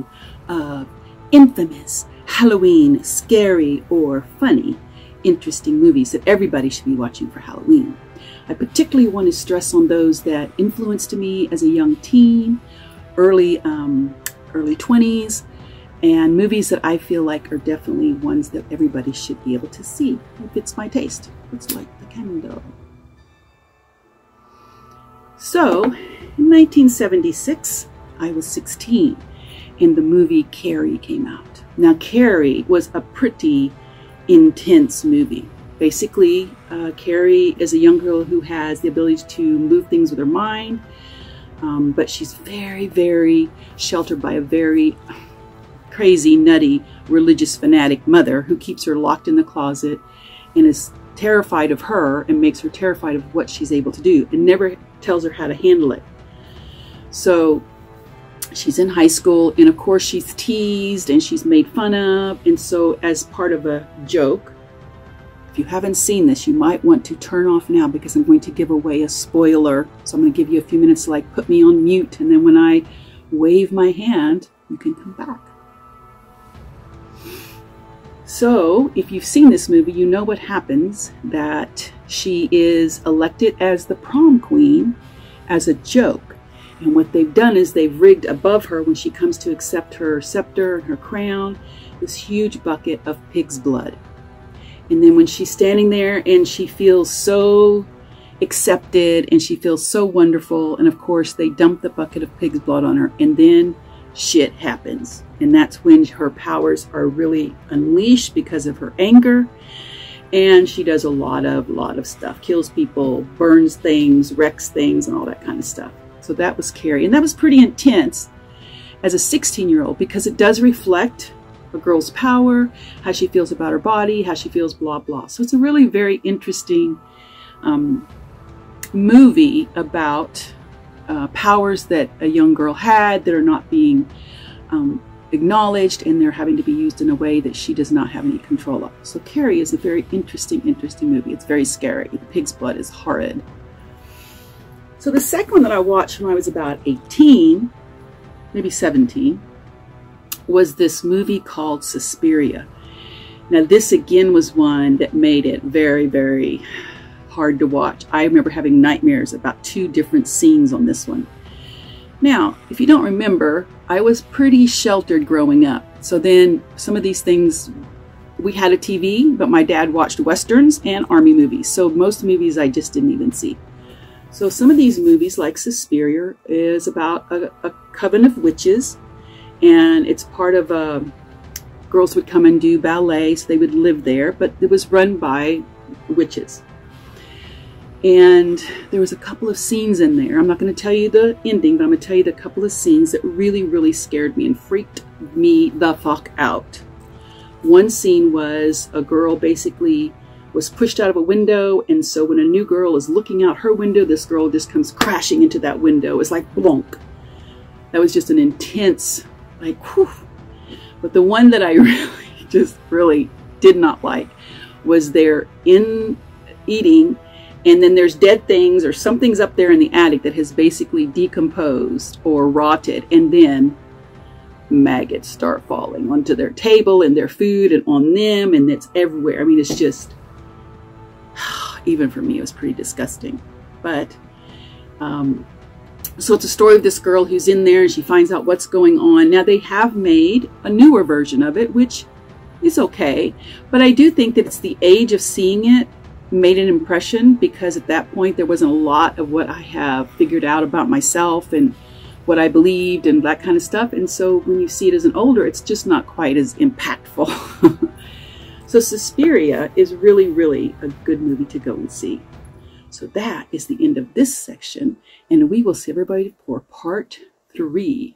review of infamous Halloween, scary or funny, interesting movies that everybody should be watching for Halloween. I particularly want to stress on those that influenced me as a young teen, early 20s, and movies that I feel like are definitely ones that everybody should be able to see. It fits my taste. Let's light the candle. So, in 1976, I was 16, and the movie Carrie came out. Now, Carrie was a pretty intense movie. Basically, Carrie is a young girl who has the ability to move things with her mind, but she's very, very sheltered by a very crazy, nutty, religious fanatic mother who keeps her locked in the closet and is terrified of her and makes her terrified of what she's able to do and never tells her how to handle it. So she's in high school, and of course she's teased and she's made fun of, and so as part of a joke, if you haven't seen this, you might want to turn off now because I'm going to give away a spoiler. So I'm going to give you a few minutes to like put me on mute, and then when I wave my hand, you can come back. So if you've seen this movie, you know what happens, that she is elected as the prom queen as a joke. And what they've done is they've rigged above her, when she comes to accept her scepter and her crown, this huge bucket of pig's blood. And then when she's standing there and she feels so accepted and she feels so wonderful, and of course they dump the bucket of pig's blood on her, and then shit happens. And that's when her powers are really unleashed because of her anger. And she does a lot of stuff. Kills people, burns things, wrecks things, and all that kind of stuff. So that was Carrie. And that was pretty intense as a 16-year-old because it does reflect a girl's power, how she feels about her body, how she feels blah, blah. So it's a really very interesting movie about powers that a young girl had that are not being acknowledged, and they're having to be used in a way that she does not have any control of. So Carrie is a very interesting movie. It's very scary. The pig's blood is horrid. So the second one that I watched when I was about 18, maybe 17, was this movie called Suspiria. Now this again was one that made it very, very hard to watch. I remember having nightmares about 2 different scenes on this one. Now, if you don't remember, I was pretty sheltered growing up. So then some of these things, we had a TV, but my dad watched Westerns and Army movies. So most movies I just didn't even see. So some of these movies, like Suspiria, is about a coven of witches. And it's part of girls would come and do ballet, so they would live there. But it was run by witches. And there was a couple of scenes in there. I'm not going to tell you the ending, but I'm going to tell you the couple of scenes that really, really scared me and freaked me the fuck out. One scene was a girl basically was pushed out of a window, and so when a new girl is looking out her window, this girl just comes crashing into that window. It's like blonk. That was just an intense, like, whew. But the one that I really did not like was they're in eating, and then there's dead things or something's up there in the attic that has basically decomposed or rotted, and then maggots start falling onto their table and their food and on them, and it's everywhere. I mean, it's just, even for me, it was pretty disgusting. But so it's a story of this girl who's in there and she finds out what's going on. Now they have made a newer version of it, which is okay, but I do think that it's the age of seeing it made an impression, because at that point there wasn't a lot of what I have figured out about myself and what I believed and that kind of stuff. And so when you see it as an older, it's just not quite as impactful. So Suspiria is really, really a good movie to go and see. So that is the end of this section, and we will see everybody for part 3.